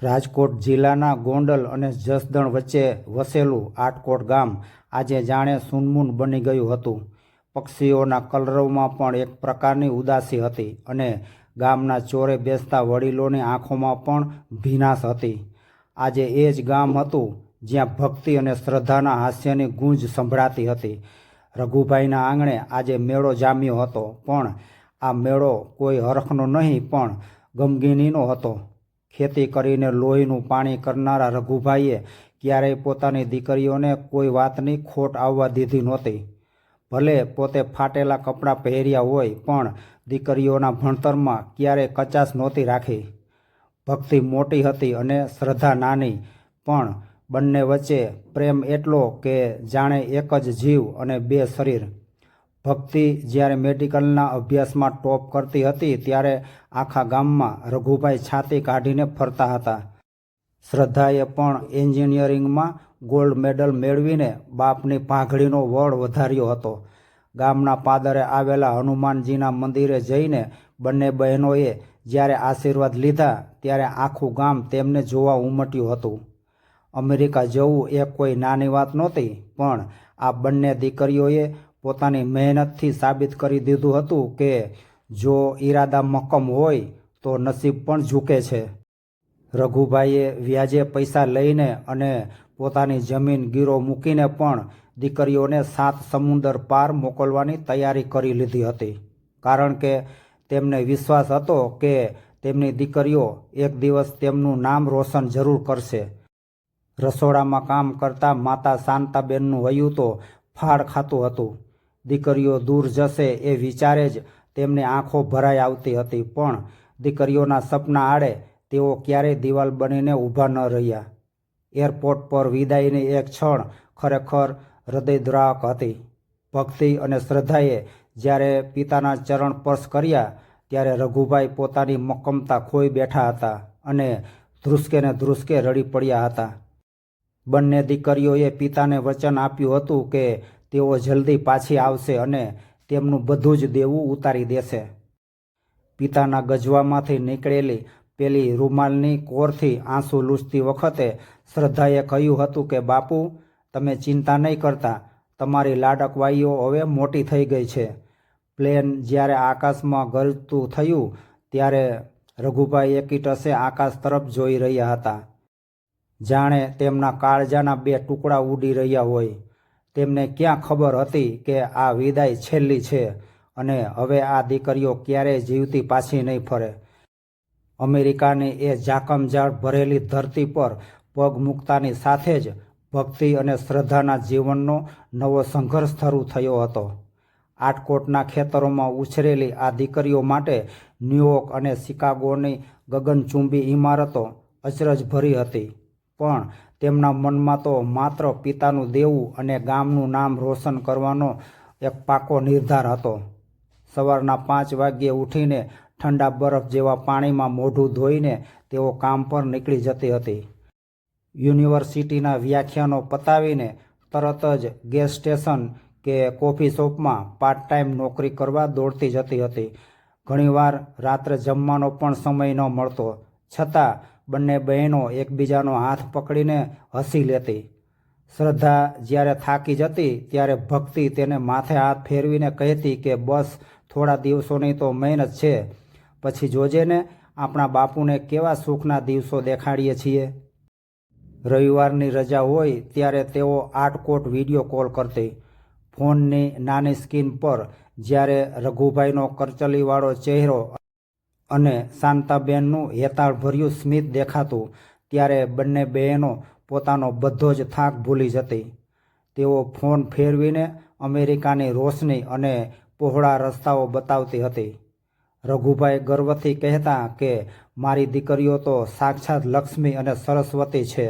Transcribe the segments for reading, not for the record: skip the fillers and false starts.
રાજકોટ જિલ્લાના ગોંડલ અને જસદણ વચ્ચે વસેલું આટકોટ ગામ આજે જાણે સૂનમૂન બની ગયું હતું. પક્ષીઓના કલરવમાં પણ એક પ્રકારની ઉદાસી હતી અને ગામના ચોરે બેસતા વડીલોની આંખોમાં પણ ભીનાશ હતી. આજે એ જ ગામ હતું જ્યાં ભક્તિ અને શ્રદ્ધાના હાસ્યની ગૂંજ સંભળાતી હતી. રઘુભાઈના આંગણે આજે મેળો જામ્યો હતો, પણ આ મેળો કોઈ હરખનો નહીં પણ ગમગીનીનો હતો. ખેતી કરીને લોહીનું પાણી કરનારા રઘુભાઈએ ક્યારેય પોતાની દીકરીઓને કોઈ વાતની ખોટ આવવા દીધી નહોતી. ભલે પોતે ફાટેલા કપડાં પહેર્યા હોય, પણ દીકરીઓના ભણતરમાં ક્યારેય કચાશ નહોતી રાખી. ભક્તિ મોટી હતી અને શ્રદ્ધા નાની, પણ બંને વચ્ચે પ્રેમ એટલો કે જાણે એક જ જીવ અને બે શરીર. ભક્તિ જ્યારે મેડિકલના અભ્યાસમાં ટોપ કરતી હતી ત્યારે આખા ગામમાં રઘુભાઈ છાતી કાઢીને ફરતા હતા. શ્રદ્ધાએ પણ એન્જિનિયરિંગમાં ગોલ્ડ મેડલ મેળવીને બાપની પાઘડીનો વળ વધાર્યો હતો. ગામના પાદરે આવેલા હનુમાનજીના મંદિરે જઈને બંને બહેનોએ જ્યારે આશીર્વાદ લીધા ત્યારે આખું ગામ તેમને જોવા ઉમટ્યું હતું. અમેરિકા જવું એ કોઈ નાની વાત નહોતી, પણ આ બંને દીકરીઓએ પોતાની મહેનતથી સાબિત કરી દીધું હતું કે જો ઈરાદા મક્કમ હોય તો નસીબ પણ ઝૂકે છે. રઘુભાઈએ વ્યાજે પૈસા લઈને અને પોતાની જમીન ગીરો મૂકીને પણ દીકરીઓને 7 સમુંદર પાર મોકલવાની તૈયારી કરી લીધી હતી, કારણ કે તેમને વિશ્વાસ હતો કે તેમની દીકરીઓ એક દિવસ તેમનું નામ રોશન જરૂર કરશે. રસોડામાં કામ કરતા માતા શાંતાબેનનું વયું તો ફાળ ખાતું હતું. દીકરીઓ દૂર જશે એ વિચારે જ તેમની આંખો ભરાઈ આવતી હતી, પણ દીકરીઓના સપના આડે તેઓ ક્યારેય દિવાલ બનીને ઊભા ન રહ્યા. એરપોર્ટ પર વિદાયની એક ક્ષણ ખરેખર હૃદયદ્રાવક હતી. ભક્તિ અને શ્રદ્ધાએ જ્યારે પિતાના ચરણ સ્પર્શ કર્યા ત્યારે રઘુભાઈ પોતાની મક્કમતા ખોઈ બેઠા હતા અને ધ્રુસકે ને ધ્રુસકે રડી પડ્યા હતા. બંને દીકરીઓએ પિતાને વચન આપ્યું હતું કે તેઓ જલ્દી પાછી આવશે અને તેમનું બધું જ દેવું ઉતારી દેશે. પિતાના ગજવામાંથી નીકળેલી પેલી રૂમાલની કોરથી આંસુ લૂછતી વખતે શ્રદ્ધાએ કહ્યું હતું કે બાપુ, તમે ચિંતા નહીં કરતા, તમારી લાડકવાઈઓ હવે મોટી થઈ ગઈ છે. પ્લેન જ્યારે આકાશમાં ગરજતું થયું ત્યારે રઘુભાઈ એકીટસે આકાશ તરફ જોઈ રહ્યા હતા. જાણે તેમના કાળજાના 2 ટુકડા ઉડી રહ્યા હોય. તેમને ક્યાં ખબર હતી કે આ વિદાય છેલ્લી છે અને હવે આ દીકરીઓ ક્યારેય જીવતી પાછી નહીં ફરે. અમેરિકાની એ ઝાકમઝાળ ભરેલી ધરતી પર પગ મૂકતાની સાથે જ ભક્તિ અને શ્રદ્ધાના જીવનનો નવો સંઘર્ષ શરૂ થયો હતો. આટકોટના ખેતરોમાં ઉછરેલી આ દીકરીઓ માટે ન્યૂયોર્ક અને શિકાગોની ગગનચુંબી ઇમારતો અચરજભરી હતી, પણ તેમના મનમાં તો માત્ર પિતાનું દેવું અને ગામનું નામ રોશન કરવાનો એક પાકો નિર્ધાર હતો. સવારના 5 વાગ્યે ઉઠીને ઠંડા બરફ જેવા પાણીમાં મોઢું ધોઈને તેઓ કામ પર નીકળી જતી હતી. યુનિવર્સિટીના વ્યાખ્યાનો પતાવીને તરત જ ગેસ સ્ટેશન કે કોફી શોપમાં પાર્ટ ટાઈમ નોકરી કરવા દોડતી જતી હતી. ઘણીવાર રાત્રે જમવાનો પણ સમય ન મળતો, છતાં બંને બહેનો એકબીજાનો હાથ પકડીને હસી લેતી. શ્રદ્ધા જ્યારે થાકી જતી ત્યારે ભક્તિ તેને માથે હાથ ફેરવીને કહેતી કે બસ થોડા દિવસોની તો મહેનત છે, પછી જોજે ને આપણા બાપુને કેવા સુખના દિવસો દેખાડીએ છીએ. રવિવારની રજા હોય ત્યારે તેઓ આટકોટ વિડીયો કોલ કરતી. ફોનની નાની સ્ક્રીન પર જ્યારે રઘુભાઈનો કરચલીવાળો ચહેરો અને શાંતાબેનનું હેતાળભર્યું સ્મિત દેખાતું ત્યારે બંને બહેનો પોતાનો બધો જ થાક ભૂલી જતી. તેઓ ફોન ફેરવીને અમેરિકાની રોશની અને પહોળા રસ્તાઓ બતાવતી હતી. રઘુભાઈ ગર્વથી કહેતા કે મારી દીકરીઓ તો સાક્ષાત લક્ષ્મી અને સરસ્વતી છે.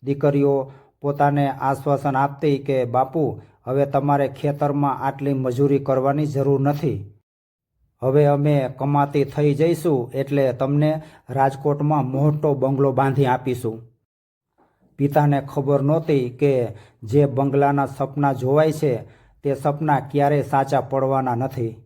દીકરીઓ પોતાને આશ્વાસન આપતી કે બાપુ, હવે તમારે ખેતરમાં આટલી મજૂરી કરવાની જરૂર નથી. હવે અમે કમાતી થઈ જઈશું એટલે તમને રાજકોટમાં મોટો બંગલો બાંધી આપીશું. પિતાને ખબર નહોતી કે જે બંગલાના સપના જોવાય છે તે સપના ક્યારેય સાચા પડવાના નથી.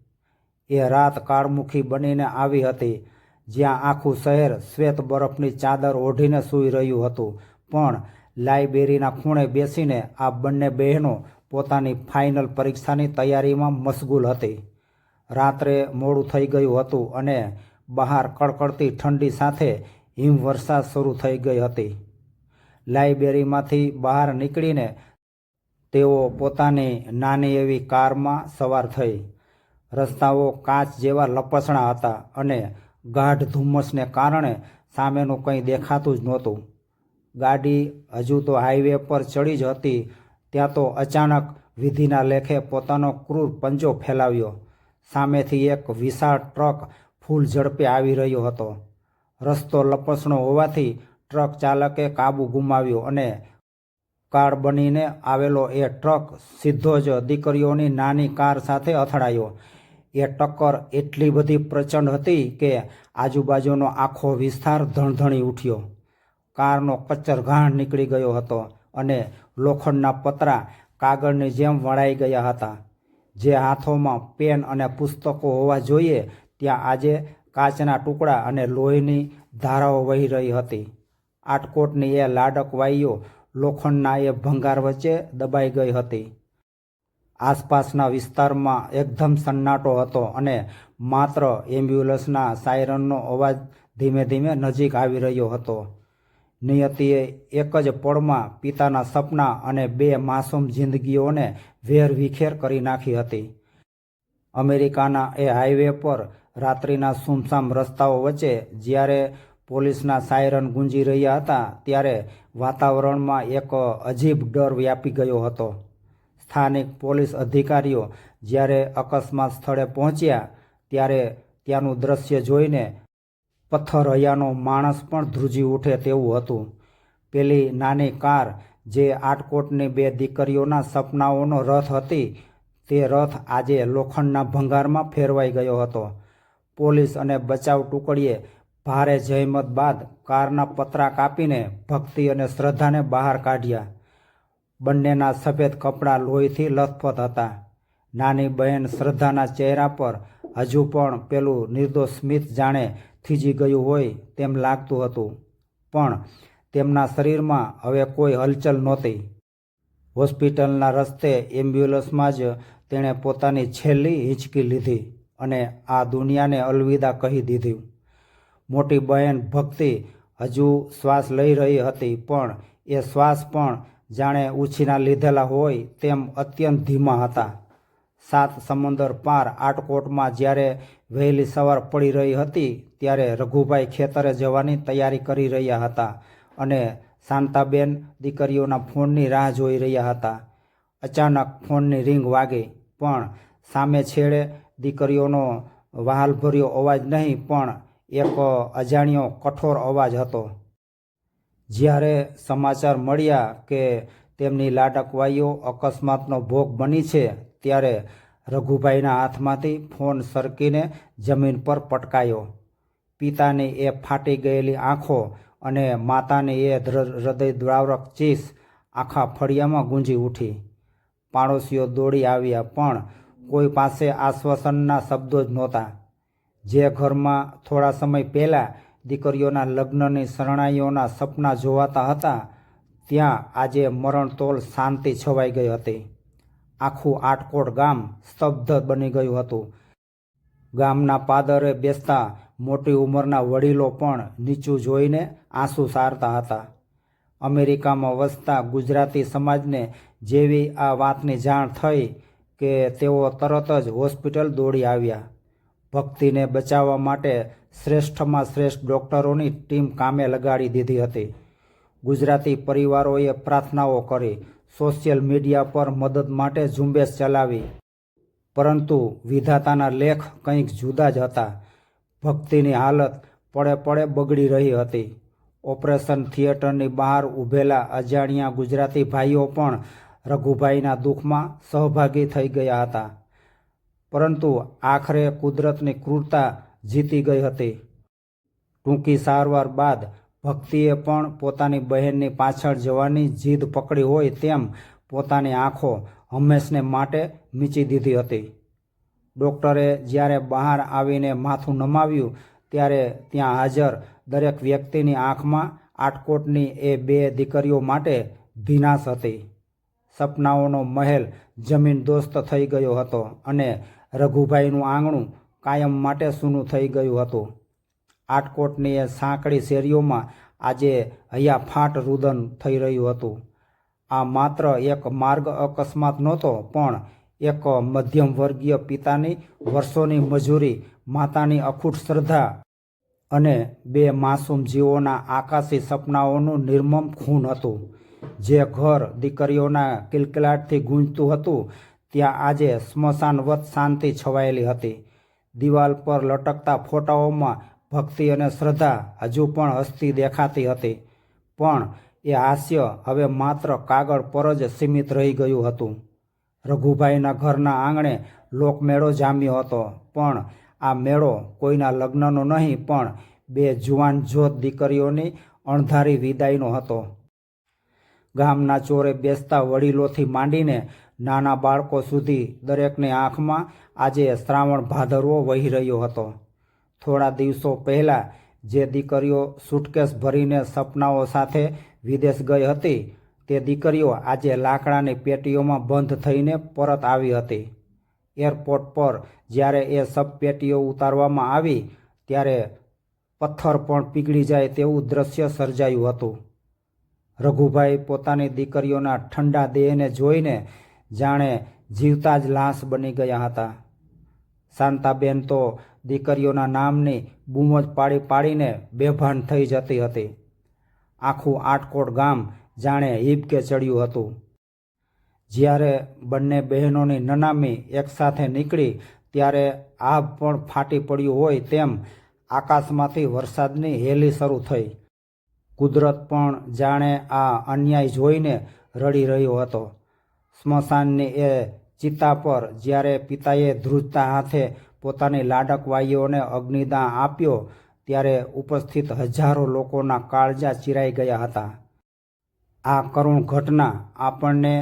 એ રાત કાળમુખી બનીને આવી હતી જ્યાં આખું શહેર શ્વેત બરફની ચાદર ઓઢીને સૂઈ રહ્યું હતું. પણ લાઇબ્રેરીના ખૂણે બેસીને આ બંને બહેનો પોતાની ફાઇનલ પરીક્ષાની તૈયારીમાં મશગુલ હતી. રાત્રે મોડું થઈ ગયું હતું અને બહાર કડકડતી ઠંડી સાથે હિમવર્ષા શરૂ થઈ ગઈ હતી. લાઇબ્રેરીમાંથી બહાર નીકળીને તેઓ પોતાની નાની એવી કારમાં સવાર થઈ. રસ્તાઓ કાચ જેવા લપસણા હતા અને ગાઢ ધુમ્મસને કારણે સામેનું કંઈ દેખાતું જ નહોતું. ગાડી હજુ તો હાઈવે પર ચડી જ હતી ત્યાં તો અચાનક વિધિના લેખે પોતાનો ક્રૂર પંજો ફેલાવ્યો. સામેથી એક વિશાળ ટ્રક ફૂલ ઝડપે આવી રહ્યો હતો. રસ્તો લપસણો હોવાથી ટ્રક ચાલકે કાબુ ગુમાવ્યો અને કાર બનીને આવેલો એ ટ્રક સીધો જ દીકરીઓની નાની કાર સાથે અથડાયો. એ ટક્કર એટલી બધી પ્રચંડ હતી કે આજુબાજુનો આખો વિસ્તાર ધણધણી ઉઠ્યો. કારનો કચ્ચરઘાણ નીકળી ગયો હતો અને લોખંડના પતરા કાગળની જેમ વળાઈ ગયા હતા. જે હાથોમાં પેન અને પુસ્તકો હોવા જોઈએ ત્યાં આજે કાચના ટુકડા અને લોહીની ધારાઓ વહી રહી હતી. આટકોટની એ લાડકવાઈઓ લોખંડના એ ભંગાર વચ્ચે દબાઈ ગઈ હતી. આસપાસના વિસ્તારમાં એકદમ સન્નાટો હતો અને માત્ર એમ્બ્યુલન્સના સાયરનનો અવાજ ધીમે ધીમે નજીક આવી રહ્યો હતો. નિયતિએ એક જ પળમાં પિતાના સપના અને બે માસૂમ જિંદગીઓને વેરવિખેર કરી નાખી હતી. અમેરિકાના એ હાઈવે પર રાત્રિના સૂમસામ રસ્તાઓ વચ્ચે જ્યારે પોલીસના સાયરન ગુંજી રહ્યા હતા ત્યારે વાતાવરણમાં એક અજીબ ડર વ્યાપી ગયો હતો. સ્થાનિક પોલીસ અધિકારીઓ જ્યારે અકસ્માત સ્થળે પહોંચ્યા ત્યારે ત્યાંનું દ્રશ્ય જોઈને પથ્થરહૈયાનો માણસ પણ ધ્રુજી ઉઠે તેવું હતું. પેલી નાની કાર જે આટકોટની બે દીકરીઓના સપનાઓનો રથ હતી તે રથ આજે લોખંડના ભંગારમાં ફેરવાઈ ગયો હતો. પોલીસ અને બચાવ ટુકડીએ ભારે જહેમત બાદ કારના પતરા કાપીને ભક્તિ અને શ્રદ્ધાને બહાર કાઢ્યા. બંનેના સફેદ કપડાં લોહીથી લથપથ હતા. નાની બહેન શ્રદ્ધાના ચહેરા પર હજુ પણ પેલું નિર્દોષ સ્મિત જાણે થીજી ગયું હોય તેમ લાગતું હતું. પણ તેમના શરીરમાં હવે કોઈ હલચલ નહોતી. હોસ્પિટલના રસ્તે એમ્બ્યુલન્સમાં જ તેણે પોતાની છેલ્લી હિંચકી લીધી અને આ દુનિયાને અલવિદા કહી દીધી. મોટી બહેન ભક્તિ હજુ શ્વાસ લઈ રહી હતી પણ એ શ્વાસ પણ જાણે ઉછીના લીધેલા હોય તેમ અત્યંત ધીમા હતા. 7 સમુંદર પાર આટકોટમાં જ્યારે વહેલી સવાર પડી રહી હતી ત્યારે રઘુભાઈ ખેતરે જવાની તૈયારી કરી રહ્યા હતા અને શાંતાબેન દીકરીઓના ફોનની રાહ જોઈ રહ્યા હતા. અચાનક ફોનની રિંગ વાગી પણ સામે છેડે દીકરીઓનો વહાલભર્યો અવાજ નહીં પણ એક અજાણ્યો કઠોર અવાજ હતો. જ્યારે સમાચાર મળ્યા કે તેમની લાડકવાઈઓ અકસ્માતનો ભોગ બની છે ત્યારે રઘુભાઈના હાથમાંથી ફોન સરકીને જમીન પર પટકાયો. પિતાની એ ફાટી ગયેલી આંખો અને માતાની એ હૃદયદ્રાવક ચીસ આખા ફળિયામાં ગુંજી ઉઠી. પાડોશીઓ દોડી આવ્યા પણ કોઈ પાસે આશ્વાસનના શબ્દો જ નહોતા. જે ઘરમાં થોડા સમય પહેલાં દીકરીઓના લગ્નની શરણાઈઓના સપના જોવાતા હતા ત્યાં આજે મરણતોલ શાંતિ છવાઈ ગઈ હતી. આખું આટકોટ ગામ સ્તબ્ધ બની ગયું હતું. ગામના પાદરે બેસતા મોટી ઉંમરના વડીલો પણ નીચું જોઈને આંસુ સારતા હતા. અમેરિકામાં વસતા ગુજરાતી સમાજને જેવી આ વાતની જાણ થઈ કે તેઓ તરત જ હોસ્પિટલ દોડી આવ્યા. ભક્તિને બચાવવા માટે શ્રેષ્ઠમાં શ્રેષ્ઠ ડૉક્ટરોની ટીમ કામે લગાડી દીધી હતી. ગુજરાતી પરિવારોએ પ્રાર્થનાઓ કરી, સોશિયલ મીડિયા પર મદદ માટે ઝુંબેશ ચલાવી. પરંતુ વિધાતાના લેખ કંઈક જુદા જ હતા. ભક્તિની હાલત પડે પડે બગડી રહી હતી. ઓપરેશન થિયેટરની બહાર ઊભેલા અજાણ્યા ગુજરાતી ભાઈઓ પણ રઘુભાઈના દુઃખમાં સહભાગી થઈ ગયા હતા. પરંતુ આખરે કુદરતની ક્રૂરતા જીતી ગઈ હતી. ટૂંકી સારવાર બાદ ભક્તિએ પણ પોતાની બહેનની પાછળ જવાની જીદ પકડી હોય તેમ પોતાની આંખો હંમેશને માટે મીચી દીધી હતી. ડૉક્ટરે જ્યારે બહાર આવીને માથું નમાવ્યું ત્યારે ત્યાં હાજર દરેક વ્યક્તિની આંખમાં આટકોટની એ 2 દીકરીઓ માટે ભીનાશ હતી. સપનાઓનો મહેલ જમીનદોસ્ત થઈ ગયો હતો અને રઘુભાઈનું આંગણું કાયમ માટે સૂનું થઈ ગયું હતું. આટકોટની એ સાંકડી શેરીઓમાં આજે હૈયાફાટ રુદન થઈ રહ્યું હતું. આ માત્ર એક માર્ગ અકસ્માત નહોતો, પણ એક મધ્યમ વર્ગીય પિતાની વર્ષોની મજૂરી, માતાની અખૂટ શ્રદ્ધા અને 2 માસૂમ જીવોના આકાશી સપનાઓનું નિર્મમ ખૂન હતું. જે ઘર દીકરીઓના કિલકિલાટથી ગૂંજતું હતું, ત્યાં આજે સ્મશાનવત શાંતિ છવાયેલી હતી. દિવાલ પર લટકતા ફોટાઓમાં ભક્તિ અને શ્રદ્ધા હજુ પણ હસતી દેખાતી હતી, પણ એ હાસ્ય હવે માત્ર કાગળ પર જ સીમિત રહી ગયું હતું. રઘુભાઈના ઘરના આંગણે લોકમેળો જામ્યો હતો, પણ આ મેળો કોઈના લગ્નનો નહીં, પણ 2 જુવાન જોત દીકરીઓની અણધારી વિદાયનો હતો. ગામના ચોરે બેસતા વડીલોથી માંડીને નાના બાળકો સુધી દરેકની આંખમાં આજે શ્રાવણ ભાદરવો વહી રહ્યો હતો. થોડા દિવસો પહેલાં જે દીકરીઓ સુટકેસ ભરીને સપનાઓ સાથે વિદેશ ગઈ હતી, તે દીકરીઓ આજે લાકડાની પેટીઓમાં બંધ થઈને પરત આવી હતી. એરપોર્ટ પર જ્યારે એ સબ પેટીઓ ઉતારવામાં આવી, ત્યારે પથ્થર પણ પીગળી જાય તેવું દ્રશ્ય સર્જાયું હતું. રઘુભાઈ પોતાની દીકરીઓના ઠંડા દેહને જોઈને જાણે જીવતા જ લાશ બની ગયા હતા. શાંતાબેન તો દીકરીઓના નામની બૂમો જ પાડી પાડીને બેભાન થઈ જતી હતી. આખું આટકોટ ગામ જાણે હિબકે ચડ્યું હતું. જ્યારે બંને બહેનોની નનામી એકસાથે નીકળી, ત્યારે આભ પણ ફાટી પડ્યું હોય તેમ આકાશમાંથી વરસાદની હેલી શરૂ થઈ. કુદરત પણ જાણે આ અન્યાય જોઈને રડી રહ્યો હતો. સ્મશાનની એ ચિતા પર જ્યારે પિતાએ ધ્રુજતા હાથે પોતાની લાડકવાઈઓને અગ્નિદાન આપ્યો, ત્યારે ઉપસ્થિત હજારો લોકોના કાળજા ચીરાઈ ગયા હતા. આ કરુણ ઘટના આપણને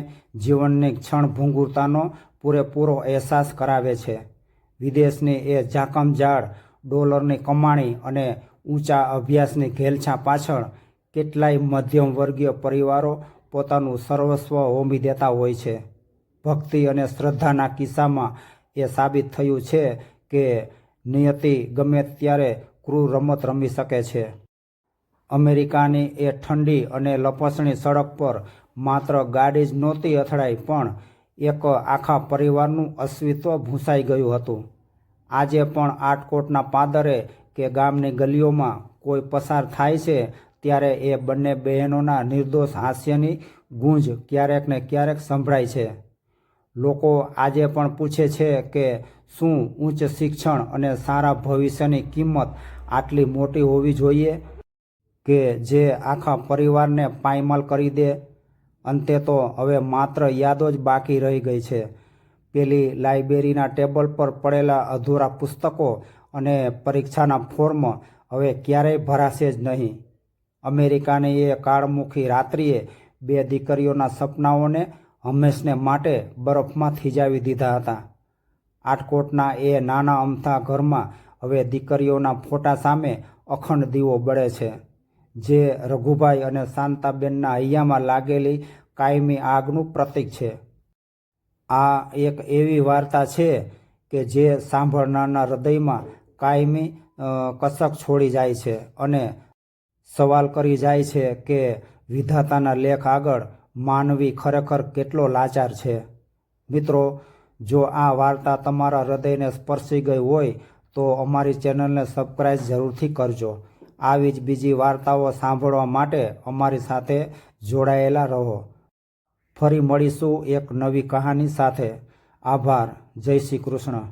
જીવનની ક્ષણભંગુરતાનો પૂરેપૂરો અહેસાસ કરાવે છે. વિદેશની એ ઝાકમઝાળ ડોલરની કમાણી અને ઊંચા અભ્યાસની ઘેલછા પાછળ કેટલાય મધ્યમ વર્ગીય પરિવારો પોતાનું સર્વસ્વ હોમી દેતા હોય છે. ભક્તિ અને શ્રદ્ધાના કિસ્સામાં એ સાબિત થયું છે કે નિયતિ ગમે ત્યારે ક્રૂર રમત રમી શકે છે. અમેરિકાની એ ઠંડી અને લપસણી સડક પર માત્ર ગાડી જ નહોતી અથડાઈ, પણ એક આખા પરિવારનું અસ્તિત્વ ભૂંસાઈ ગયું હતું. આજે પણ આટકોટના પાદરે કે ગામની ગલીઓમાં કોઈ પસાર થાય છે, ત્યારે એ બંને બહેનોના નિર્દોષ હાસ્યની ગૂંજ ક્યારેક ને ક્યારેક સંભળાય છે. લોકો આજે પણ પૂછે છે કે શું ઉચ્ચ શિક્ષણ અને સારા ભવિષ્યની કિંમત આટલી મોટી હોવી જોઈએ કે જે આખા પરિવારને પાયમાલ કરી દે? અંતે તો હવે માત્ર યાદો જ બાકી રહી ગઈ છે. પેલી લાઇબ્રેરીના ટેબલ પર પડેલા અધૂરા પુસ્તકો અને પરીક્ષાના ફોર્મ હવે ક્યારેય ભરાશે જ નહીં. અમેરિકાની એ કાળમુખી રાત્રિએ 2 દીકરીઓના સપનાઓને હંમેશને માટે બરફમાં થીજાવી દીધા હતા. આટકોટના એ નાના અમથા ઘરમાં હવે દીકરીઓના ફોટા સામે અખંડ દીવો બળે છે, જે રઘુભાઈ અને શાંતાબેનના હૈયામાં લાગેલી કાયમી આગનું પ્રતીક છે. આ એક એવી વાર્તા છે કે જે સાંભળનારના હૃદયમાં કાયમી કસક છોડી જાય છે અને સવાલ કરી જાય છે કે વિધાતાના લેખ આગળ માનવી ખરેખર કેટલો લાચાર છે. મિત્રો, જો આ વાર્તા તમારા હૃદયને સ્પર્શી ગઈ હોય તો અમારી ચેનલને સબસ્ક્રાઈબ જરૂરથી કરજો. આવી જ બીજી વાર્તાઓ સાંભળવા માટે અમારી સાથે જોડાયેલા રહો. ફરી મળીશું એક નવી કહાની સાથે. આભાર. જય શ્રી કૃષ્ણ.